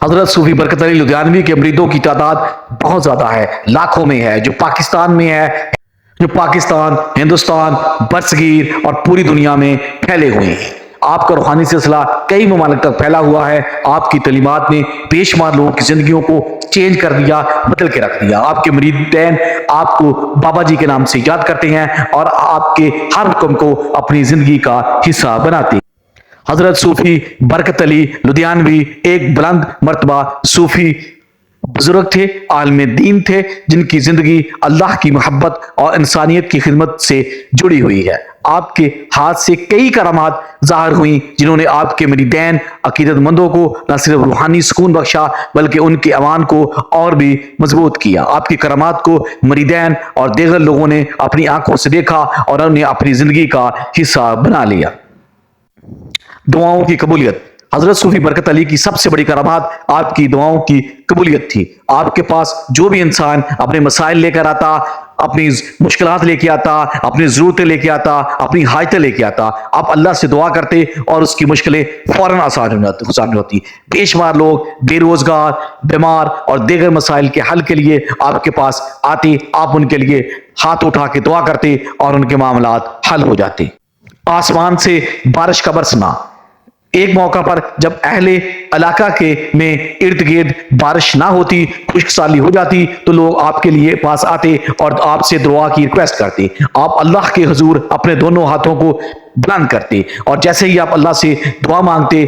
حضرت صوفی برکت علی لدھیانوی کے مریدوں کی تعداد بہت زیادہ ہے، لاکھوں میں ہے، جو پاکستان میں ہے، جو پاکستان، ہندوستان، برصغیر اور پوری دنیا میں پھیلے ہوئے ہیں۔ آپ کا روحانی سلسلہ کئی ممالک تک پھیلا ہوا ہے۔ آپ کی تعلیمات نے بے شمار لوگوں کی زندگیوں کو چینج کر دیا، بدل کے رکھ دیا۔ آپ کے مریدین آپ کو بابا جی کے نام سے یاد کرتے ہیں اور آپ کے ہر حکم کو اپنی زندگی کا حصہ بناتے ہیں۔ حضرت صوفی برکت علی لدھیانوی ایک بلند مرتبہ صوفی بزرگ تھے، عالم دین تھے، جن کی زندگی اللہ کی محبت اور انسانیت کی خدمت سے جڑی ہوئی ہے۔ آپ کے ہاتھ سے کئی کرامات ظاہر ہوئیں، جنہوں نے آپ کے مریدین عقیدت مندوں کو نہ صرف روحانی سکون بخشا بلکہ ان کے ایمان کو اور بھی مضبوط کیا۔ آپ کی کرامات کو مریدین اور دیگر لوگوں نے اپنی آنکھوں سے دیکھا اور انہیں اپنی زندگی کا حصہ بنا لیا۔ دعاؤں کی قبولیت۔ حضرت صوفی برکت علی کی سب سے بڑی کرامات آپ کی دعاؤں کی قبولیت تھی۔ آپ کے پاس جو بھی انسان اپنے مسائل لے کر آتا، اپنی مشکلات لے کے آتا، اپنی ضرورتیں لے کے آتا، اپنی حاجتیں لے کے آتا، آپ اللہ سے دعا کرتے اور اس کی مشکلیں فوراً آسان ہو جاتی۔ بے شمار لوگ بے روزگار، بیمار اور دیگر مسائل کے حل کے لیے آپ کے پاس آتے، آپ ان کے لیے ہاتھ اٹھا کے دعا کرتے اور ان کے معاملات حل ہو جاتے۔ آسمان سے بارش کا برسنا۔ ایک موقع پر جب اہل علاقہ کے میں ارد گرد بارش نہ ہوتی، خشک سالی ہو جاتی، تو لوگ آپ کے لیے پاس آتے اور آپ سے دعا کی ریکویسٹ کرتے۔ آپ اللہ کے حضور اپنے دونوں ہاتھوں کو بلند کرتے اور جیسے ہی آپ اللہ سے دعا مانگتے،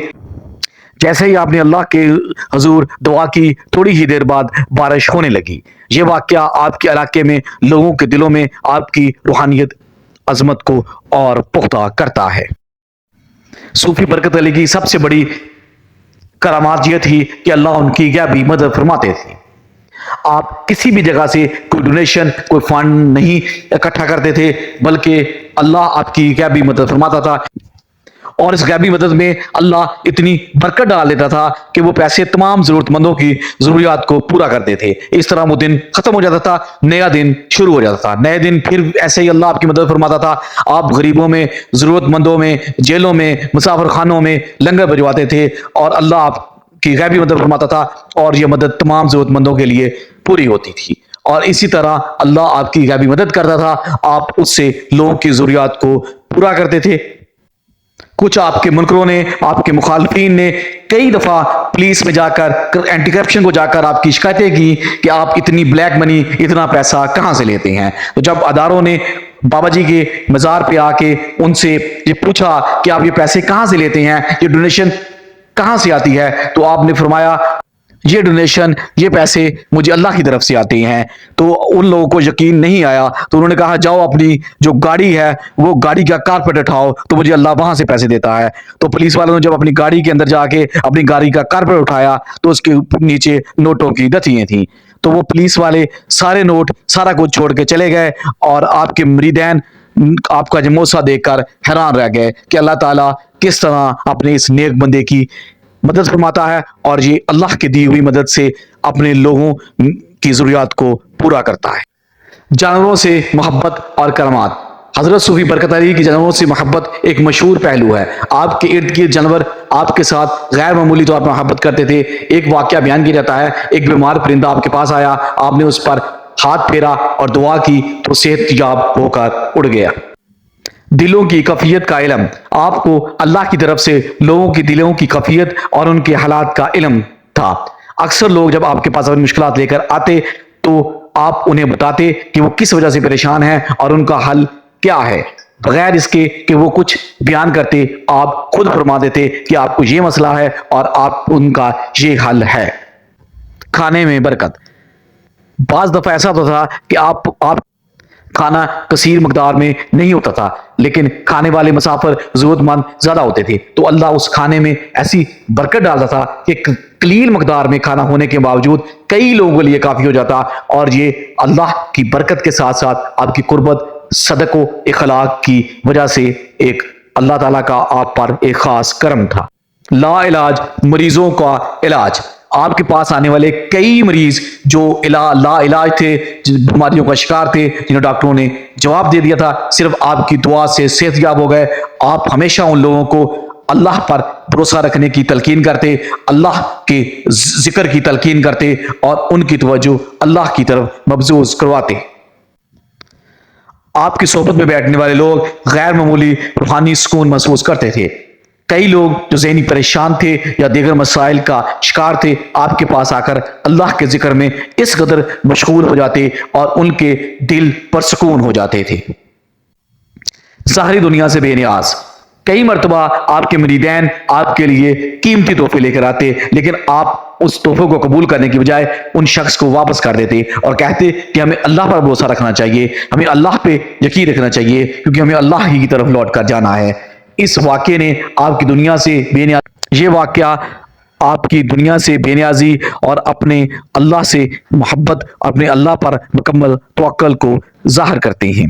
جیسے ہی آپ نے اللہ کے حضور دعا کی، تھوڑی ہی دیر بعد بارش ہونے لگی۔ یہ واقعہ آپ کے علاقے میں لوگوں کے دلوں میں آپ کی روحانیت عظمت کو اور پختہ کرتا ہے۔ صوفی برکت علی کی سب سے بڑی کرامات یہ تھی کہ اللہ ان کی غیبی مدد فرماتے تھے۔ آپ کسی بھی جگہ سے کوئی ڈونیشن، کوئی فنڈ نہیں اکٹھا کرتے تھے، بلکہ اللہ آپ کی غیبی مدد فرماتا تھا، اور اس غیبی مدد میں اللہ اتنی برکت ڈال دیتا تھا کہ وہ پیسے تمام ضرورت مندوں کی ضروریات کو پورا کرتے تھے۔ اس طرح وہ دن ختم ہو جاتا تھا، نیا دن شروع ہو جاتا تھا، نئے دن پھر ایسے ہی اللہ آپ کی مدد فرماتا تھا۔ آپ غریبوں میں، ضرورت مندوں میں، جیلوں میں، مسافر خانوں میں لنگر بھجواتے تھے اور اللہ آپ کی غیبی مدد فرماتا تھا، اور یہ مدد تمام ضرورت مندوں کے لیے پوری ہوتی تھی۔ اور اسی طرح اللہ آپ کی غیبی مدد کرتا تھا، آپ اس سے لوگوں کی ضروریات کو پورا کرتے تھے۔ کچھ آپ کے منکروں نے، آپ کے مخالفین نے کئی دفعہ پولیس میں جا کر، اینٹی کرپشن کو جا کر آپ کی شکایتیں کی کہ آپ اتنی بلیک منی، اتنا پیسہ کہاں سے لیتے ہیں۔ تو جب اداروں نے بابا جی کے مزار پہ آ کے ان سے یہ پوچھا کہ آپ یہ پیسے کہاں سے لیتے ہیں، یہ ڈونیشن کہاں سے آتی ہے، تو آپ نے فرمایا یہ ڈونیشن، یہ پیسے مجھے اللہ کی طرف سے آتے ہیں۔ تو ان لوگوں کو یقین نہیں آیا، تو انہوں نے کہا جاؤ اپنی جو گاڑی ہے وہ گاڑی کا کارپیٹ اٹھاؤ تو مجھے اللہ وہاں سے پیسے دیتا ہے۔ تو پولیس والوں نے جب اپنی گاڑی کے اندر جا کے اپنی گاڑی کا کارپیٹ اٹھایا تو اس کے نیچے نوٹوں کی دھتیاں تھیں۔ تو وہ پولیس والے سارے نوٹ، سارا کچھ چھوڑ کے چلے گئے، اور آپ کے مریدین آپ کا جموسہ دیکھ کر حیران رہ گئے کہ اللہ تعالیٰ کس طرح اپنے اس نیک بندے کی مدد فرماتا ہے، اور یہ اللہ کی دی ہوئی مدد سے اپنے لوگوں کی ضروریات کو پورا کرتا ہے۔ جانوروں سے محبت اور کرامات۔ حضرت صوفی برکت علی کی جانوروں سے محبت ایک مشہور پہلو ہے۔ آپ کے ارد گرد جانور آپ کے ساتھ غیر معمولی طور پر محبت کرتے تھے۔ ایک واقعہ بیان کیا جاتا ہے، ایک بیمار پرندہ آپ کے پاس آیا، آپ نے اس پر ہاتھ پھیرا اور دعا کی تو صحت یاب ہو کر اڑ گیا۔ دلوں کی کیفیت کا علم۔ آپ کو اللہ کی طرف سے لوگوں کی دلوں کی کیفیت اور ان کے حالات کا علم تھا۔ اکثر لوگ جب آپ کے پاس اپنی مشکلات لے کر آتے تو آپ انہیں بتاتے کہ وہ کس وجہ سے پریشان ہیں اور ان کا حل کیا ہے۔ بغیر اس کے کہ وہ کچھ بیان کرتے، آپ خود فرما دیتے کہ آپ کو یہ مسئلہ ہے اور آپ ان کا یہ حل ہے۔ کھانے میں برکت۔ بعض دفعہ ایسا ہوتا تھا کہ آپ کھانا کثیر مقدار میں نہیں ہوتا تھا، لیکن کھانے والے مسافر ضرورت مند زیادہ ہوتے تھے، تو اللہ اس کھانے میں ایسی برکت ڈالتا تھا کہ قلیل مقدار میں کھانا ہونے کے باوجود کئی لوگوں کے لیے کافی ہو جاتا، اور یہ اللہ کی برکت کے ساتھ ساتھ آپ کی قربت، صدق و اخلاق کی وجہ سے ایک اللہ تعالیٰ کا آپ پر ایک خاص کرم تھا۔ لا علاج، مریضوں کا علاج۔ آپ کے پاس آنے والے کئی مریض جو لا علاج تھے، بیماریوں کا شکار تھے، جنہیں ڈاکٹروں نے جواب دے دیا تھا، صرف آپ کی دعا سے صحت یاب ہو گئے۔ آپ ہمیشہ ان لوگوں کو اللہ پر بھروسہ رکھنے کی تلقین کرتے، اللہ کے ذکر کی تلقین کرتے اور ان کی توجہ اللہ کی طرف مبذول کرواتے۔ آپ کی صحبت میں بیٹھنے والے لوگ غیر معمولی روحانی سکون محسوس کرتے تھے۔ کئی لوگ جو ذہنی پریشان تھے یا دیگر مسائل کا شکار تھے، آپ کے پاس آ کر اللہ کے ذکر میں اس قدر مشغول ہو جاتے اور ان کے دل پرسکون ہو جاتے تھے۔ ظاہری دنیا سے بے نیاز۔ کئی مرتبہ آپ کے مریدین آپ کے لیے قیمتی تحفے لے کر آتے، لیکن آپ اس تحفے کو قبول کرنے کی بجائے ان شخص کو واپس کر دیتے اور کہتے کہ ہمیں اللہ پر بھروسہ رکھنا چاہیے، ہمیں اللہ پہ یقین رکھنا چاہیے، کیونکہ ہمیں اللہ ہی کی طرف لوٹ کر جانا ہے۔ اس واقعے نے آپ کی دنیا سے بے نیاز، یہ واقعہ آپ کی دنیا سے بے نیازی اور اپنے اللہ سے محبت، اپنے اللہ پر مکمل توکل کو ظاہر کرتے ہیں۔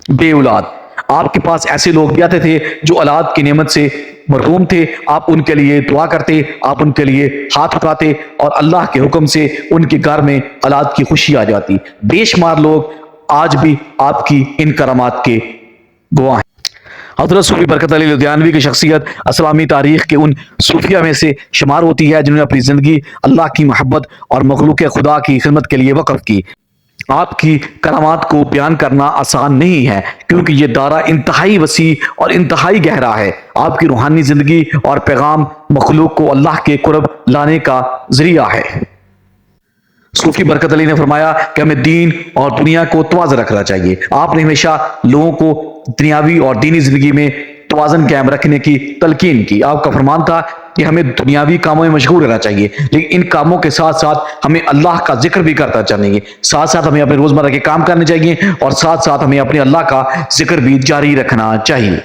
بے اولاد۔ آپ کے پاس ایسے لوگ بھی آتے تھے جو اولاد کی نعمت سے محروم تھے، آپ ان کے لیے دعا کرتے، آپ ان کے لیے ہاتھ اٹھاتے اور اللہ کے حکم سے ان کے گھر میں اولاد کی خوشی آ جاتی۔ بے شمار لوگ آج بھی آپ کی ان کرامات کے گواہ ہیں۔ حضرت صوفی برکت علی لدھیانوی کی شخصیت اسلامی تاریخ کے ان صوفیہ میں سے شمار ہوتی ہے جنہوں نے اپنی زندگی اللہ کی محبت اور مخلوق خدا کی خدمت کے لیے وقف کی۔ آپ کی کرامات کو بیان کرنا آسان نہیں ہے، کیونکہ یہ دائرہ انتہائی وسیع اور انتہائی گہرا ہے۔ آپ کی روحانی زندگی اور پیغام مخلوق کو اللہ کے قرب لانے کا ذریعہ ہے۔ صوفی برکت علی نے فرمایا کہ ہمیں دین اور دنیا کو توازن رکھنا چاہیے۔ آپ نے ہمیشہ لوگوں کو دنیاوی اور دینی زندگی میں توازن قائم رکھنے کی تلقین کی۔ آپ کا فرمان تھا کہ ہمیں دنیاوی کاموں میں مشغول رہنا چاہیے، لیکن ان کاموں کے ساتھ ساتھ ہمیں اللہ کا ذکر بھی کرنا چاہیے، ساتھ ساتھ ہمیں اپنے روزمرہ کے کام کرنے چاہیے اور ساتھ ساتھ ہمیں اپنے اللہ کا ذکر بھی جاری رکھنا چاہیے۔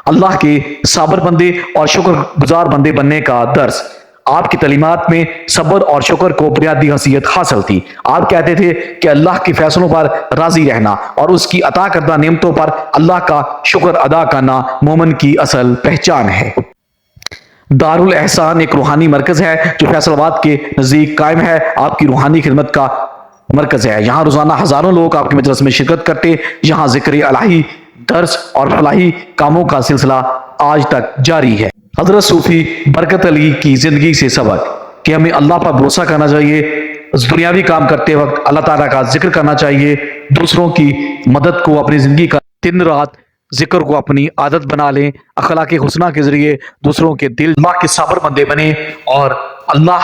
اللہ کے صابر بندے اور شکر گزار بندے بننے کا درس۔ آپ کی تعلیمات میں صبر اور شکر کو بنیادی حیثیت حاصل تھی۔ آپ کہتے تھے کہ اللہ کے فیصلوں پر راضی رہنا اور اس کی عطا کردہ نعمتوں پر اللہ کا شکر ادا کرنا مومن کی اصل پہچان ہے۔ دار الاحسان ایک روحانی مرکز ہے جو فیصل آباد کے نزدیک قائم ہے۔ آپ کی روحانی خدمت کا مرکز ہے۔ یہاں روزانہ ہزاروں لوگ آپ کے مجلس میں شرکت کرتے، یہاں ذکر الہی، درس اور فلاحی کاموں کا سلسلہ آج تک جاری ہے۔ حضرت صوفی برکت علی کی زندگی سے سبق کہ ہمیں اللہ پر بھروسہ کرنا چاہیے، دنیاوی کام کرتے وقت اللہ تعالیٰ کا ذکر کرنا چاہیے، دوسروں کی مدد کو اپنی زندگی کا دن رات ذکر کو اپنی عادت بنا لیں، اخلاق حسنہ کے ذریعے دوسروں کے دل اللہ کے صابر بندے بنیں اور اللہ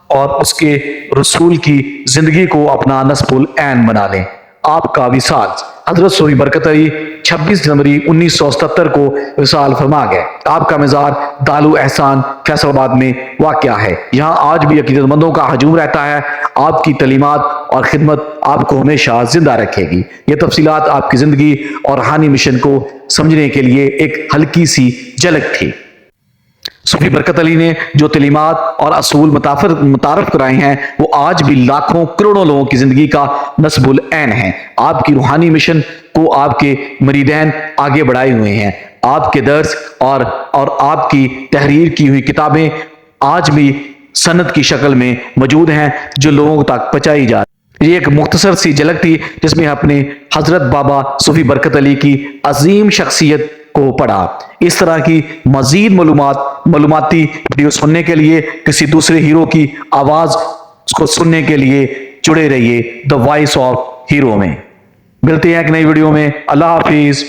اور اس کے رسول کی زندگی کو اپنا نصب العین بنا لیں۔ آپ کا وصال۔ حضرت صوفی برکت علی 26 جنوری 1977 کو وصال فرما گئے۔ آپ کا مزار دار الاحسان فیصل آباد میں واقع ہے۔ یہاں آج بھی عقیدت مندوں کا ہجوم رہتا ہے۔ آپ کی تعلیمات اور خدمت آپ کو ہمیشہ زندہ رکھے گی۔ یہ تفصیلات آپ کی زندگی اور روحانی مشن کو سمجھنے کے لیے ایک ہلکی سی جھلک تھی۔ صوفی برکت علی نے جو تعلیمات اور اصول متعارف کرائے ہیں وہ آج بھی لاکھوں کروڑوں لوگوں کی زندگی کا نصب العین ہے۔ آپ کی روحانی مشن کو آپ کے مریدین آگے بڑھائے ہوئے ہیں۔ آپ کے درس اور آپ کی تحریر کی ہوئی کتابیں آج بھی سند کی شکل میں موجود ہیں جو لوگوں تک پہنچائی جا رہی۔ یہ ایک مختصر سی جھلک تھی جس میں اپنے حضرت بابا صوفی برکت علی کی عظیم شخصیت کو پڑھا۔ اس طرح کی مزید معلوماتی ویڈیو سننے کے لیے، کسی دوسرے ہیرو کی آواز کو سننے کے لیے جڑے رہیے دی وائس آف ہیرو میں۔ ملتے ہیں ایک نئی ویڈیو میں۔ اللہ حافظ۔